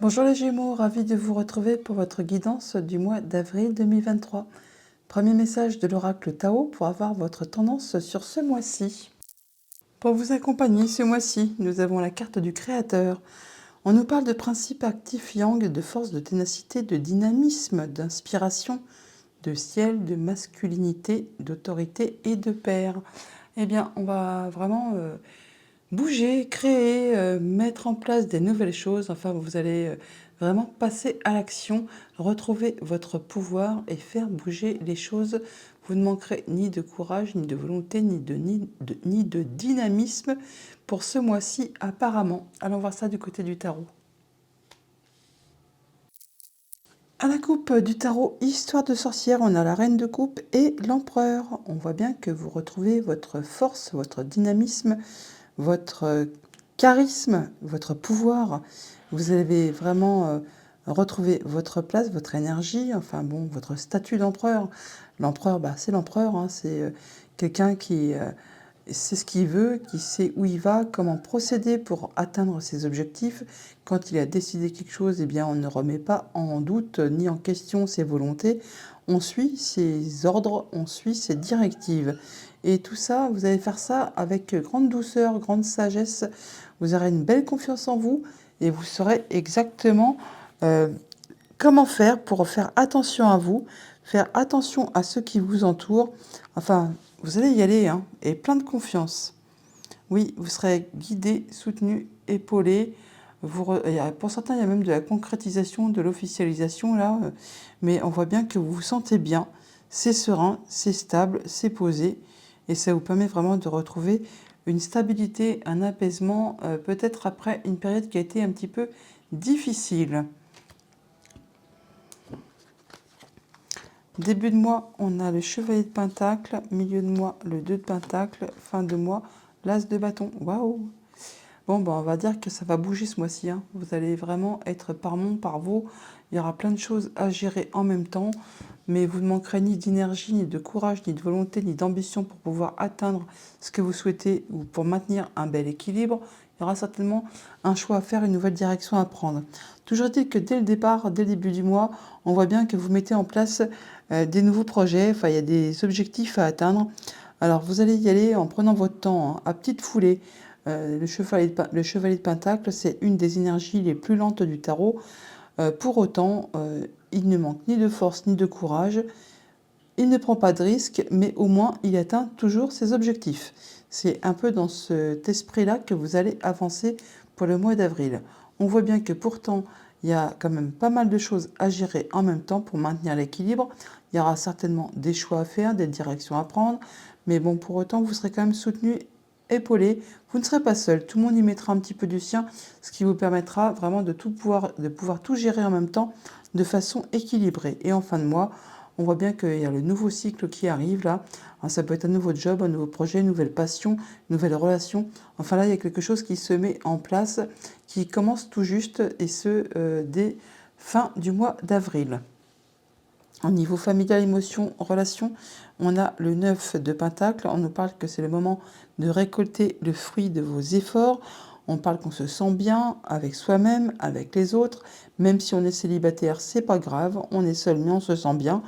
Bonjour les Gémeaux, ravi de vous retrouver pour votre guidance du mois d'avril 2023. Premier message de l'oracle Tao pour avoir votre tendance sur ce mois-ci. Pour vous accompagner ce mois-ci, nous avons la carte du Créateur. On nous parle de principes actifs yang, de force, de ténacité, de dynamisme, d'inspiration, de ciel, de masculinité, d'autorité et de père. Eh bien, on va vraiment bouger, créer, mettre en place des nouvelles choses. Enfin, vous allez vraiment passer à l'action, retrouver votre pouvoir et faire bouger les choses. Vous ne manquerez ni de courage, ni de volonté, ni de dynamisme pour ce mois-ci apparemment. Allons voir ça du côté du tarot. À la coupe du tarot Histoire de sorcière, on a la reine de coupe et l'empereur. On voit bien que vous retrouvez votre force, votre dynamisme, votre charisme, votre pouvoir. Vous avez vraiment retrouvé votre place, votre énergie, enfin bon, votre statut d'empereur. L'empereur, c'est l'empereur, hein, c'est quelqu'un qui sait ce qu'il veut, qui sait où il va, comment procéder pour atteindre ses objectifs. Quand il a décidé quelque chose, eh bien, on ne remet pas en doute ni en question ses volontés. On suit ses ordres, on suit ses directives. Et tout ça, vous allez faire ça avec grande douceur, grande sagesse. Vous aurez une belle confiance en vous et vous saurez exactement comment faire pour faire attention à vous, faire attention à ceux qui vous entourent. Enfin, vous allez y aller, hein, et plein de confiance. Oui, vous serez guidé, soutenu, épaulé. Pour certains, il y a même de la concrétisation, de l'officialisation, là. Mais on voit bien que vous vous sentez bien. C'est serein, c'est stable, c'est posé. Et ça vous permet vraiment de retrouver une stabilité, un apaisement, peut-être après une période qui a été un petit peu difficile. Début de mois, on a le chevalier de pentacle. Milieu de mois, le 2 de pentacle. Fin de mois, l'as de bâton. Waouh! Bon, on va dire que ça va bouger ce mois-ci, hein. Vous allez vraiment être par vous. Il y aura plein de choses à gérer en même temps. Mais vous ne manquerez ni d'énergie, ni de courage, ni de volonté, ni d'ambition pour pouvoir atteindre ce que vous souhaitez ou pour maintenir un bel équilibre. Il y aura certainement un choix à faire, une nouvelle direction à prendre. Toujours est-il que dès le départ, dès le début du mois, on voit bien que vous mettez en place des nouveaux projets. Enfin, il y a des objectifs à atteindre. Alors, vous allez y aller en prenant votre temps, hein, à petite foulée. Le chevalier de pentacle, c'est une des énergies les plus lentes du tarot. Pour autant, il ne manque ni de force ni de courage. Il ne prend pas de risque, mais au moins il atteint toujours ses objectifs. C'est un peu dans cet esprit-là que vous allez avancer pour le mois d'avril. On voit bien que pourtant, il y a quand même pas mal de choses à gérer en même temps pour maintenir l'équilibre. Il y aura certainement des choix à faire, des directions à prendre, mais bon, pour autant, vous serez quand même soutenu, épaulé. Vous ne serez pas seul. Tout le monde y mettra un petit peu du sien, ce qui vous permettra vraiment de pouvoir tout gérer en même temps de façon équilibrée. Et en fin de mois, on voit bien qu'il y a le nouveau cycle qui arrive là. Alors, ça peut être un nouveau job, un nouveau projet, une nouvelle passion, une nouvelle relation. Enfin là, il y a quelque chose qui se met en place, qui commence tout juste, et ce, dès fin du mois d'avril. Au niveau familial, émotion, relation, on a le 9 de pentacle. On nous parle que c'est le moment de récolter le fruit de vos efforts. On parle qu'on se sent bien avec soi-même, avec les autres. Même si on est célibataire, c'est pas grave. On est seul, mais on se sent bien.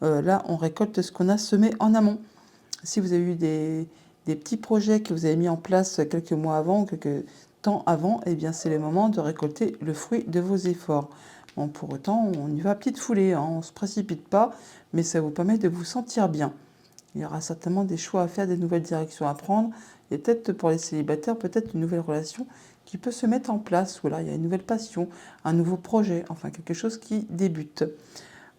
Là, on récolte ce qu'on a semé en amont. Si vous avez eu des petits projets que vous avez mis en place quelques mois avant ou quelques temps avant, eh bien c'est le moment de récolter le fruit de vos efforts. Bon, pour autant, on y va à petite foulée, hein, on ne se précipite pas, mais ça vous permet de vous sentir bien. Il y aura certainement des choix à faire, des nouvelles directions à prendre, et peut-être pour les célibataires, peut-être une nouvelle relation qui peut se mettre en place, ou là il y a une nouvelle passion, un nouveau projet, enfin quelque chose qui débute.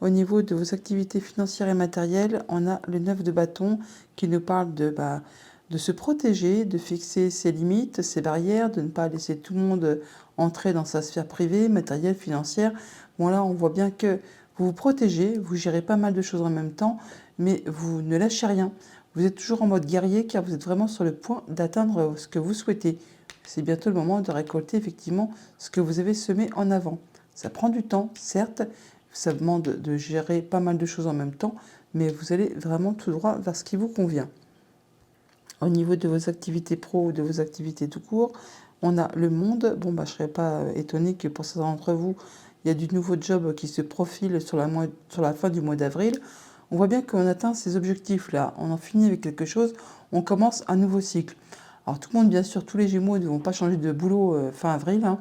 Au niveau de vos activités financières et matérielles, on a le 9 de bâton qui nous parle de se protéger, de fixer ses limites, ses barrières, de ne pas laisser tout le monde entrer dans sa sphère privée, matérielle, financière. Bon là, on voit bien que vous vous protégez, vous gérez pas mal de choses en même temps, mais vous ne lâchez rien. Vous êtes toujours en mode guerrier car vous êtes vraiment sur le point d'atteindre ce que vous souhaitez. C'est bientôt le moment de récolter effectivement ce que vous avez semé en avant. Ça prend du temps, certes, ça demande de gérer pas mal de choses en même temps, mais vous allez vraiment tout droit vers ce qui vous convient. Au niveau de vos activités pro ou de vos activités tout court, On a le monde. Bon, bah, je ne serais pas étonnée que pour certains d'entre vous, il y a du nouveau job qui se profile sur la fin du mois d'avril. On voit bien qu'on atteint ces objectifs-là. On en finit avec quelque chose. On commence un nouveau cycle. Alors tout le monde, bien sûr, tous les Gémeaux ne vont pas changer de boulot fin avril, hein.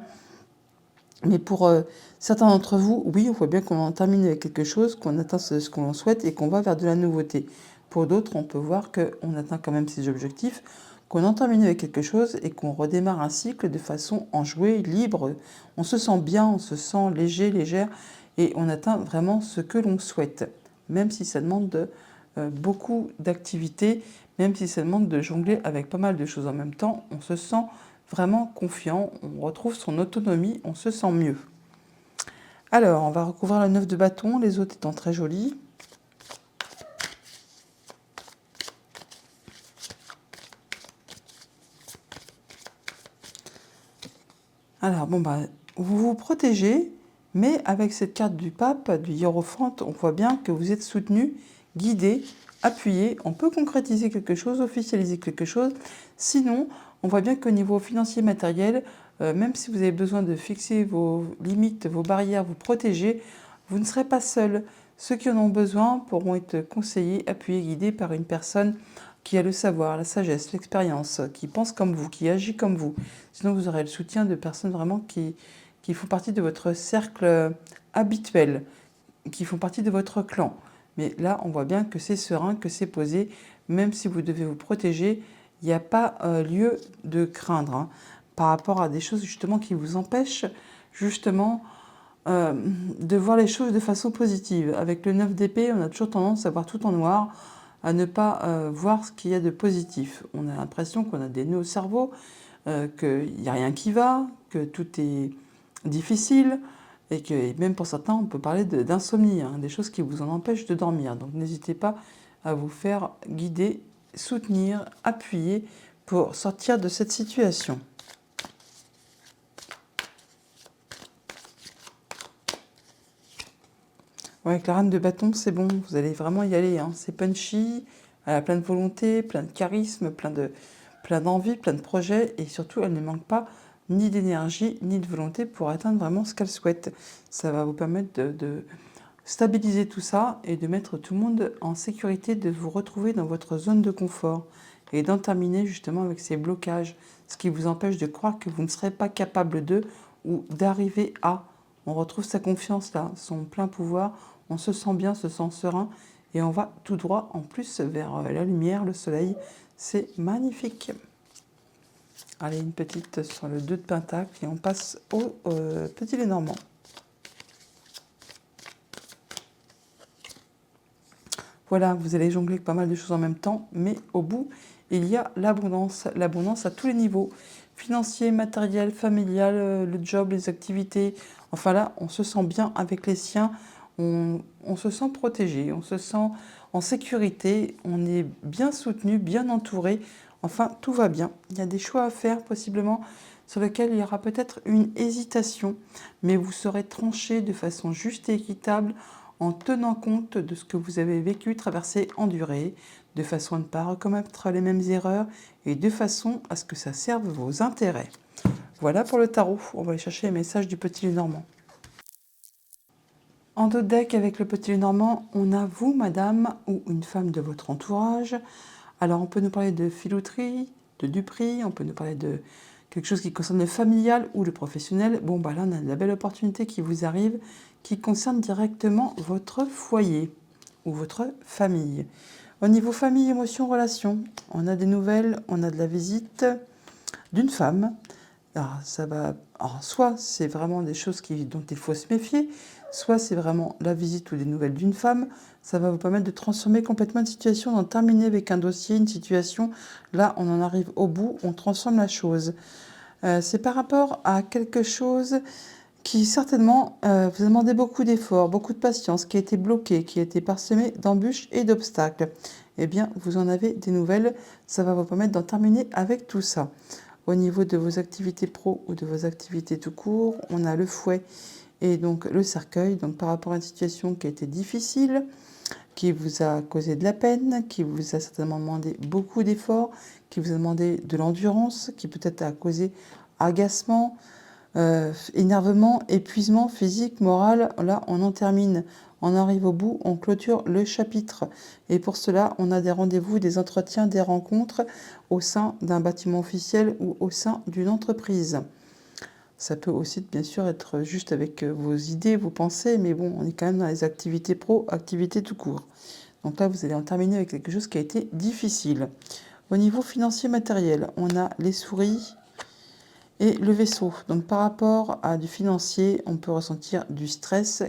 Mais pour certains d'entre vous, oui, on voit bien qu'on en termine avec quelque chose, qu'on atteint ce qu'on souhaite et qu'on va vers de la nouveauté. Pour d'autres, on peut voir qu'on atteint quand même ses objectifs, qu'on en termine avec quelque chose et qu'on redémarre un cycle de façon enjouée, libre. On se sent bien, on se sent léger, légère et on atteint vraiment ce que l'on souhaite. Même si ça demande beaucoup d'activités, même si ça demande de jongler avec pas mal de choses en même temps, on se sent vraiment confiant, on retrouve son autonomie, on se sent mieux. Alors, on va recouvrir le 9 de bâton, les autres étant très jolis. Alors, bon, bah, vous vous protégez, mais avec cette carte du pape, du hiérophante, on voit bien que vous êtes soutenu, guidé, appuyé. On peut concrétiser quelque chose, officialiser quelque chose. Sinon, on voit bien qu'au niveau financier matériel, même si vous avez besoin de fixer vos limites, vos barrières, vous protéger, vous ne serez pas seul. Ceux qui en ont besoin pourront être conseillés, appuyés, guidés par une personne qui a le savoir, la sagesse, l'expérience, qui pense comme vous, qui agit comme vous. Sinon, vous aurez le soutien de personnes vraiment qui font partie de votre cercle habituel, qui font partie de votre clan. Mais là, on voit bien que c'est serein, que c'est posé. Même si vous devez vous protéger, il n'y a pas lieu de craindre, hein, par rapport à des choses justement qui vous empêchent justement de voir les choses de façon positive. Avec le 9 d'épée, on a toujours tendance à voir tout en noir, à ne pas voir ce qu'il y a de positif. On a l'impression qu'on a des nœuds au cerveau, qu'il n'y a rien qui va, que tout est difficile, et que même pour certains, on peut parler d'insomnie, hein, des choses qui vous en empêchent de dormir. Donc n'hésitez pas à vous faire guider, soutenir, appuyer pour sortir de cette situation. Ouais, avec la reine de bâton, c'est bon, vous allez vraiment y aller, hein. C'est punchy, elle a plein de volonté, plein de charisme, plein d'envie, plein de projets, et surtout, elle ne manque pas ni d'énergie, ni de volonté pour atteindre vraiment ce qu'elle souhaite. Ça va vous permettre de stabiliser tout ça et de mettre tout le monde en sécurité, de vous retrouver dans votre zone de confort et d'en terminer justement avec ces blocages, ce qui vous empêche de croire que vous ne serez pas capable de ou d'arriver à. On retrouve sa confiance là, son plein pouvoir, on se sent bien, se sent serein et on va tout droit en plus vers la lumière, le soleil. C'est magnifique. Allez, une petite sur le 2 de Pentacle et on passe au petit Lénormand. Voilà, vous allez jongler avec pas mal de choses en même temps, mais au bout, il y a l'abondance. L'abondance à tous les niveaux. Financier, matériel, familial, le job, les activités. Enfin là, on se sent bien avec les siens, on se sent protégé, on se sent en sécurité, on est bien soutenu, bien entouré. Enfin, tout va bien. Il y a des choix à faire possiblement sur lesquels il y aura peut-être une hésitation, mais vous serez tranché de façon juste et équitable en tenant compte de ce que vous avez vécu, traversé, enduré, de façon à ne pas recommettre les mêmes erreurs et de façon à ce que ça serve vos intérêts. Voilà pour le tarot. On va aller chercher les messages du petit Lénormand. En dos de deck avec le petit Lénormand, on a vous, madame, ou une femme de votre entourage. Alors on peut nous parler de filouterie, de duperie, on peut nous parler de quelque chose qui concerne le familial ou le professionnel. Bon, bah là, on a de la belle opportunité qui vous arrive, qui concerne directement votre foyer ou votre famille. Au niveau famille, émotion, relation, on a des nouvelles, on a de la visite d'une femme. Alors, soit c'est vraiment des choses dont il faut se méfier, soit c'est vraiment la visite ou des nouvelles d'une femme. Ça va vous permettre de transformer complètement une situation, d'en terminer avec un dossier, une situation. Là, on en arrive au bout, on transforme la chose. C'est par rapport à quelque chose qui certainement vous a demandé beaucoup d'efforts, beaucoup de patience, qui a été bloqué, qui a été parsemé d'embûches et d'obstacles. Eh bien, vous en avez des nouvelles, ça va vous permettre d'en terminer avec tout ça. Au niveau de vos activités pro ou de vos activités tout court, on a le fouet et donc le cercueil. Donc par rapport à une situation qui a été difficile, qui vous a causé de la peine, qui vous a certainement demandé beaucoup d'efforts, qui vous a demandé de l'endurance, qui peut-être a causé agacement, énervement, épuisement physique, moral. Là, on en termine. On arrive au bout, on clôture le chapitre. Et pour cela, on a des rendez-vous, des entretiens, des rencontres au sein d'un bâtiment officiel ou au sein d'une entreprise. Ça peut aussi, bien sûr, être juste avec vos idées, vos pensées, mais bon, on est quand même dans les activités pro, activités tout court. Donc là, vous allez en terminer avec quelque chose qui a été difficile. Au niveau financier matériel, on a les souris et le vaisseau. Donc par rapport à du financier, on peut ressentir du stress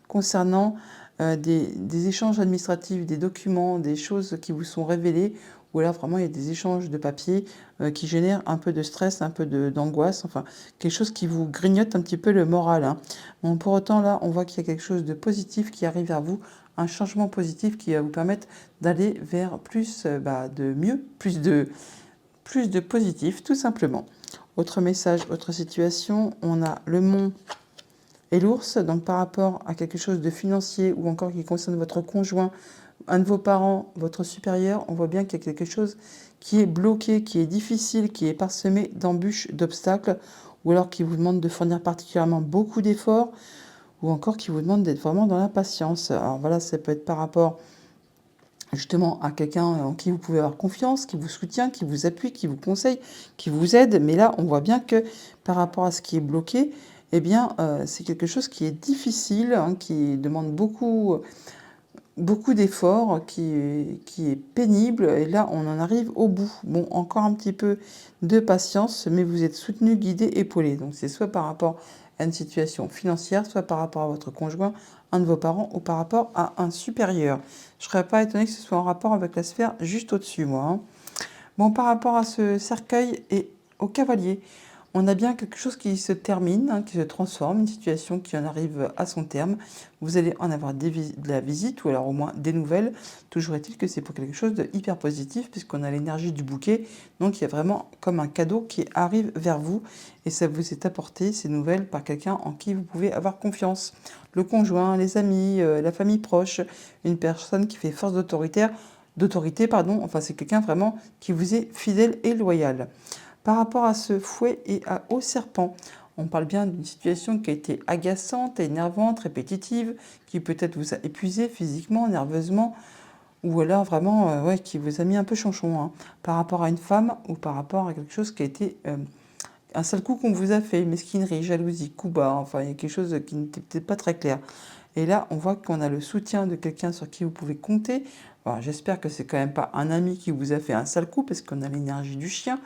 concernant des échanges administratifs, des documents, des choses qui vous sont révélées, ou alors vraiment il y a des échanges de papier qui génèrent un peu de stress, un peu d'angoisse, enfin quelque chose qui vous grignote un petit peu le moral. Hein. Bon, pour autant là, on voit qu'il y a quelque chose de positif qui arrive vers vous, un changement positif qui va vous permettre d'aller vers plus de mieux, plus de positif tout simplement. Autre message, autre situation, on a le mont et l'ours, donc par rapport à quelque chose de financier ou encore qui concerne votre conjoint, un de vos parents, votre supérieur, on voit bien qu'il y a quelque chose qui est bloqué, qui est difficile, qui est parsemé d'embûches, d'obstacles, ou alors qui vous demande de fournir particulièrement beaucoup d'efforts, ou encore qui vous demande d'être vraiment dans l'impatience. Alors voilà, ça peut être par rapport justement à quelqu'un en qui vous pouvez avoir confiance, qui vous soutient, qui vous appuie, qui vous conseille, qui vous aide. Mais là, on voit bien que par rapport à ce qui est bloqué, eh bien, c'est quelque chose qui est difficile, hein, qui demande beaucoup d'efforts, qui est pénible. Et là, on en arrive au bout. Bon, encore un petit peu de patience, mais vous êtes soutenu, guidé, épaulé. Donc, c'est soit par rapport à une situation financière, soit par rapport à votre conjoint, un de vos parents, ou par rapport à un supérieur. Je ne serais pas étonnée que ce soit en rapport avec la sphère juste au-dessus, moi. Hein. Bon, par rapport à ce cercueil et au cavalier, on a bien quelque chose qui se termine, hein, qui se transforme, une situation qui en arrive à son terme. Vous allez en avoir de la visite ou alors au moins des nouvelles. Toujours est-il que c'est pour quelque chose de hyper positif puisqu'on a l'énergie du bouquet. Donc il y a vraiment comme un cadeau qui arrive vers vous et ça vous est apporté, ces nouvelles, par quelqu'un en qui vous pouvez avoir confiance. Le conjoint, les amis, la famille proche, une personne qui fait force d'autorité, pardon. Enfin, c'est quelqu'un vraiment qui vous est fidèle et loyal. Par rapport à ce fouet et au serpent, on parle bien d'une situation qui a été agaçante, énervante, répétitive, qui peut-être vous a épuisé physiquement, nerveusement, ou alors vraiment qui vous a mis un peu chanchon, hein, par rapport à une femme ou par rapport à quelque chose qui a été un sale coup qu'on vous a fait, mesquinerie, jalousie, coup bas, enfin il y a quelque chose qui n'était peut-être pas très clair. Et là, on voit qu'on a le soutien de quelqu'un sur qui vous pouvez compter. J'espère que c'est quand même pas un ami qui vous a fait un sale coup, parce qu'on a l'énergie du chien.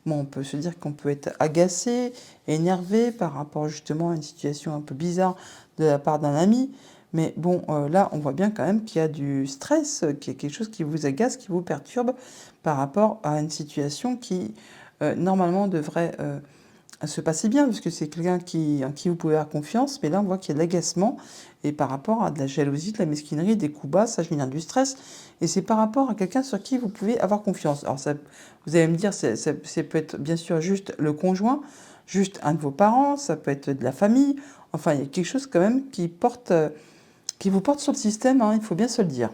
Bon, on peut se dire qu'on peut être agacé, énervé par rapport justement à une situation un peu bizarre de la part d'un ami. Mais bon, là, on voit bien quand même qu'il y a du stress, qu'il y a quelque chose qui vous agace, qui vous perturbe par rapport à une situation qui, normalement, devrait se passer bien, puisque c'est quelqu'un en qui vous pouvez avoir confiance. Mais là, on voit qu'il y a de l'agacement et par rapport à de la jalousie, de la mesquinerie, des coups bas, ça génère du stress. Et c'est par rapport à quelqu'un sur qui vous pouvez avoir confiance. Alors, ça, vous allez me dire, ça peut être bien sûr juste le conjoint, juste un de vos parents, ça peut être de la famille. Enfin, il y a quelque chose quand même qui vous porte sur le système, hein, il faut bien se le dire.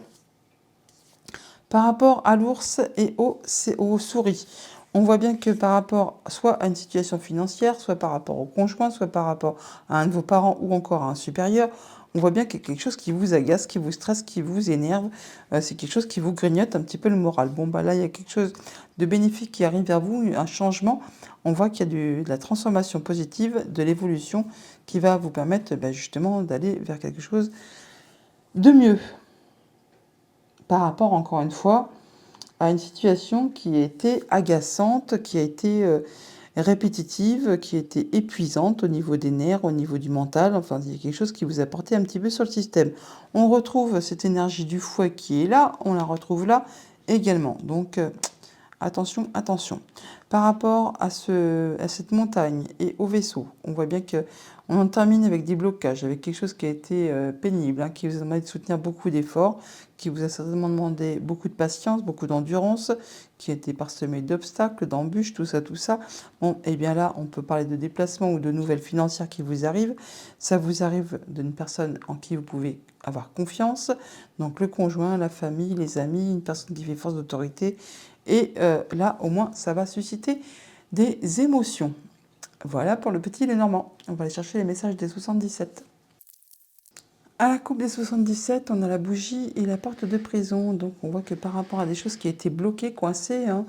Par rapport à l'ours et aux souris, on voit bien que par rapport soit à une situation financière, soit par rapport au conjoint, soit par rapport à un de vos parents ou encore à un supérieur, on voit bien qu'il y a quelque chose qui vous agace, qui vous stresse, qui vous énerve. C'est quelque chose qui vous grignote un petit peu le moral. Bon, bah là, il y a quelque chose de bénéfique qui arrive vers vous, un changement. On voit qu'il y a de la transformation positive, de l'évolution qui va vous permettre justement d'aller vers quelque chose de mieux. Par rapport, encore une fois, à une situation qui a été agaçante, qui a été répétitive, qui a été épuisante au niveau des nerfs, au niveau du mental. Enfin, il y a quelque chose qui vous a porté un petit peu sur le système. On retrouve cette énergie du fouet qui est là, on la retrouve là également. Donc, attention, attention. Par rapport à cette montagne et au vaisseau, on voit bien que on en termine avec des blocages, avec quelque chose qui a été pénible, hein, qui vous a demandé de soutenir beaucoup d'efforts, qui vous a certainement demandé beaucoup de patience, beaucoup d'endurance, qui a été parsemé d'obstacles, d'embûches, tout ça, tout ça. Bon, et bien là, on peut parler de déplacement ou de nouvelles financières qui vous arrivent. Ça vous arrive d'une personne en qui vous pouvez avoir confiance, donc le conjoint, la famille, les amis, une personne qui fait force d'autorité. Et là, au moins, ça va susciter des émotions. Voilà pour le petit Lenormand. On va aller chercher les messages des 77. À la coupe des 77, on a la bougie et la porte de prison. Donc on voit que par rapport à des choses qui étaient bloquées, coincées, hein,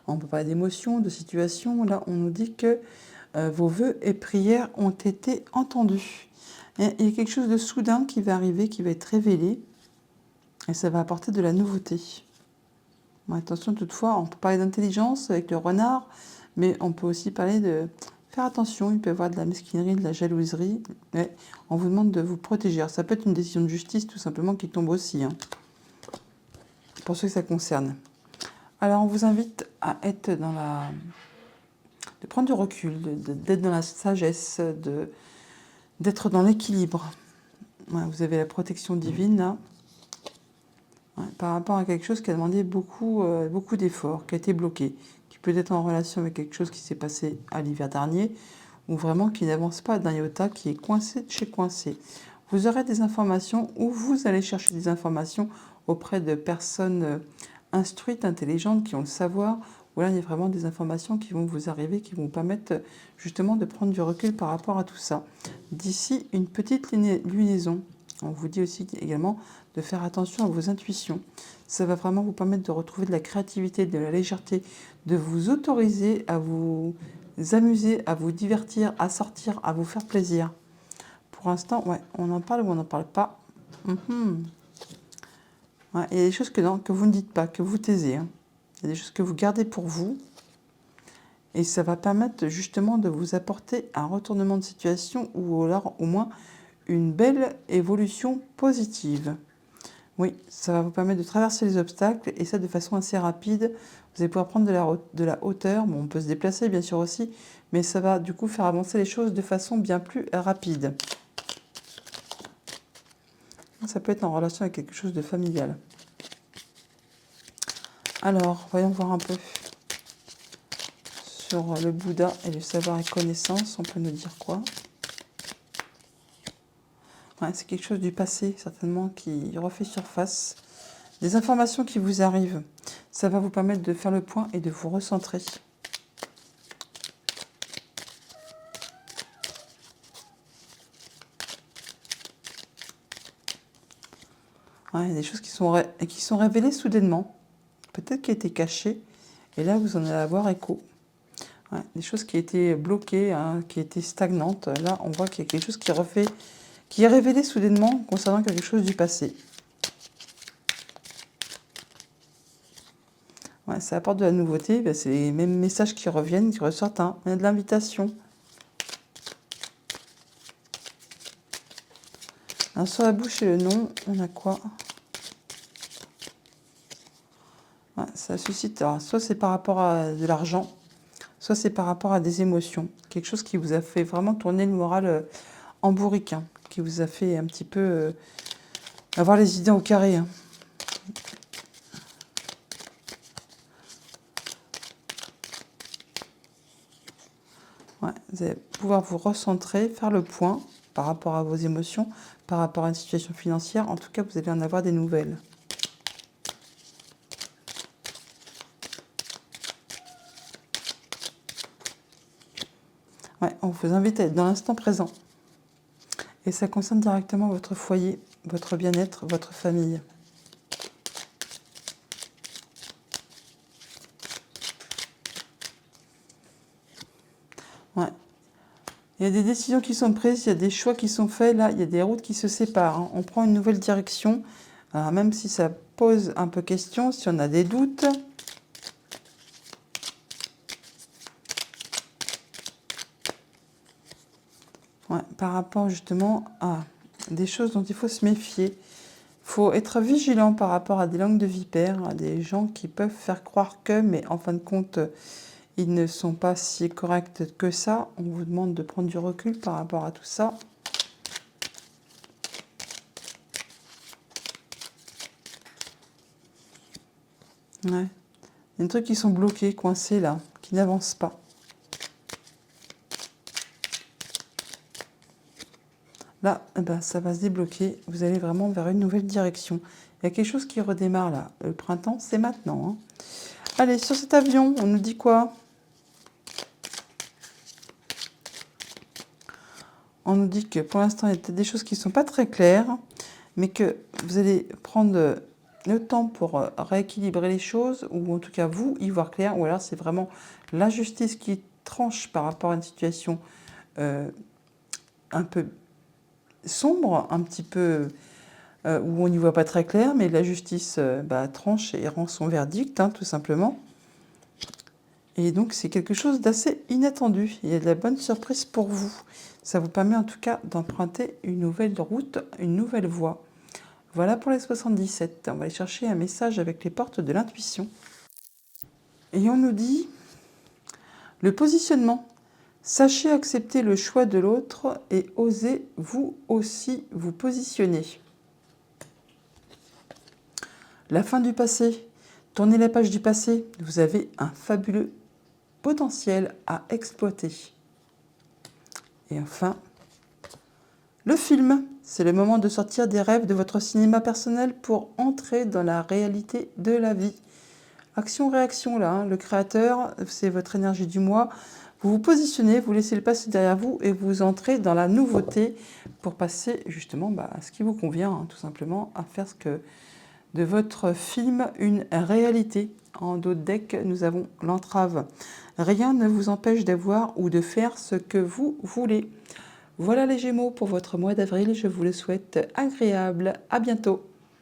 on peut parler d'émotions, de situations, là on nous dit que vos vœux et prières ont été entendus. Et il y a quelque chose de soudain qui va arriver, qui va être révélé, et ça va apporter de la nouveauté. Bon, attention toutefois, on peut parler d'intelligence avec le renard, mais on peut aussi parler de faire attention, il peut y avoir de la mesquinerie, de la jalouserie, mais on vous demande de vous protéger. Alors, ça peut être une décision de justice tout simplement qui tombe aussi, hein, pour ceux que ça concerne. Alors on vous invite à être dans la... de prendre du recul, d'être dans la sagesse, d'être dans l'équilibre. Ouais, vous avez la protection divine là, ouais, par rapport à quelque chose qui a demandé beaucoup, beaucoup d'efforts, qui a été bloqué, qui peut être en relation avec quelque chose qui s'est passé à l'hiver dernier, ou vraiment qui n'avance pas d'un iota, qui est coincé de chez coincé. Vous aurez des informations ou vous allez chercher des informations auprès de personnes instruites, intelligentes, qui ont le savoir. Ou là, il y a vraiment des informations qui vont vous arriver, qui vont vous permettre justement de prendre du recul par rapport à tout ça. D'ici, une petite lunaison. On vous dit aussi également de faire attention à vos intuitions. Ça va vraiment vous permettre de retrouver de la créativité, de la légèreté, de vous autoriser à vous amuser, à vous divertir, à sortir, à vous faire plaisir. Pour l'instant, ouais, on en parle ou on n'en parle pas. Ouais, il y a des choses que vous ne dites pas, que vous taisez. Hein. Il y a des choses que vous gardez pour vous. Et ça va permettre justement de vous apporter un retournement de situation ou alors au moins une belle évolution positive. Oui, ça va vous permettre de traverser les obstacles et ça de façon assez rapide. Vous allez pouvoir prendre de la hauteur. Bon, on peut se déplacer bien sûr aussi, mais ça va du coup faire avancer les choses de façon bien plus rapide. Ça peut être en relation avec quelque chose de familial. Alors, voyons voir un peu sur le Bouddha et le savoir et connaissance. On peut nous dire quoi? Ouais, c'est quelque chose du passé, certainement, qui refait surface. Des informations qui vous arrivent. Ça va vous permettre de faire le point et de vous recentrer. Ouais, il y a des choses qui sont révélées soudainement. Peut-être qui étaient cachées. Et là, vous en allez avoir écho. Ouais, des choses qui étaient bloquées, hein, qui étaient stagnantes. Là, on voit qu'il y a quelque chose qui est révélé soudainement concernant quelque chose du passé. Ouais, ça apporte de la nouveauté. Ben, c'est les mêmes messages qui reviennent, qui ressortent. Hein. Il y a de l'invitation. Alors, sur la bouche et le nom, on a quoi? Ouais, ça suscite, alors, soit c'est par rapport à de l'argent, soit c'est par rapport à des émotions. Quelque chose qui vous a fait vraiment tourner le moral en bourrique, hein, qui vous a fait un petit peu avoir les idées au carré. Hein. Ouais, vous allez pouvoir vous recentrer, faire le point par rapport à vos émotions, par rapport à une situation financière. En tout cas, vous allez en avoir des nouvelles. Ouais, on vous invite à être dans l'instant présent. Et ça concerne directement votre foyer, votre bien-être, votre famille. Ouais. Il y a des décisions qui sont prises, il y a des choix qui sont faits. Là, il y a des routes qui se séparent. Hein. On prend une nouvelle direction. Alors, même si ça pose un peu question, si on a des doutes. Ouais, par rapport justement à des choses dont il faut se méfier. Il faut être vigilant par rapport à des langues de vipères, à des gens qui peuvent faire croire que, mais en fin de compte, ils ne sont pas si corrects que ça. On vous demande de prendre du recul par rapport à tout ça. Ouais. Il y a des trucs qui sont bloqués, coincés là, qui n'avancent pas. Là, eh ben, ça va se débloquer. Vous allez vraiment vers une nouvelle direction. Il y a quelque chose qui redémarre là. Le printemps, c'est maintenant. Hein. Allez, sur cet avion, on nous dit quoi? On nous dit que pour l'instant, il y a peut-être des choses qui ne sont pas très claires, mais que vous allez prendre le temps pour rééquilibrer les choses, ou en tout cas vous y voir clair, ou alors c'est vraiment l'injustice qui tranche par rapport à une situation un peu sombre, un petit peu où on n'y voit pas très clair, mais la justice tranche et rend son verdict, tout simplement. Et donc c'est quelque chose d'assez inattendu. Il y a de la bonne surprise pour vous. Ça vous permet en tout cas d'emprunter une nouvelle route, une nouvelle voie. Voilà pour les 77. On va aller chercher un message avec les portes de l'intuition. Et on nous dit le positionnement. Sachez accepter le choix de l'autre et osez vous aussi vous positionner. La fin du passé. Tournez la page du passé. Vous avez un fabuleux potentiel à exploiter. Et enfin, le film. C'est le moment de sortir des rêves de votre cinéma personnel pour entrer dans la réalité de la vie. Action-réaction là, le créateur, c'est votre énergie du mois. Vous vous positionnez, vous laissez le passé derrière vous et vous entrez dans la nouveauté pour passer justement à ce qui vous convient, tout simplement, à faire de votre film une réalité. En dos de deck, nous avons l'entrave. Rien ne vous empêche d'avoir ou de faire ce que vous voulez. Voilà les Gémeaux pour votre mois d'avril. Je vous le souhaite agréable. À bientôt.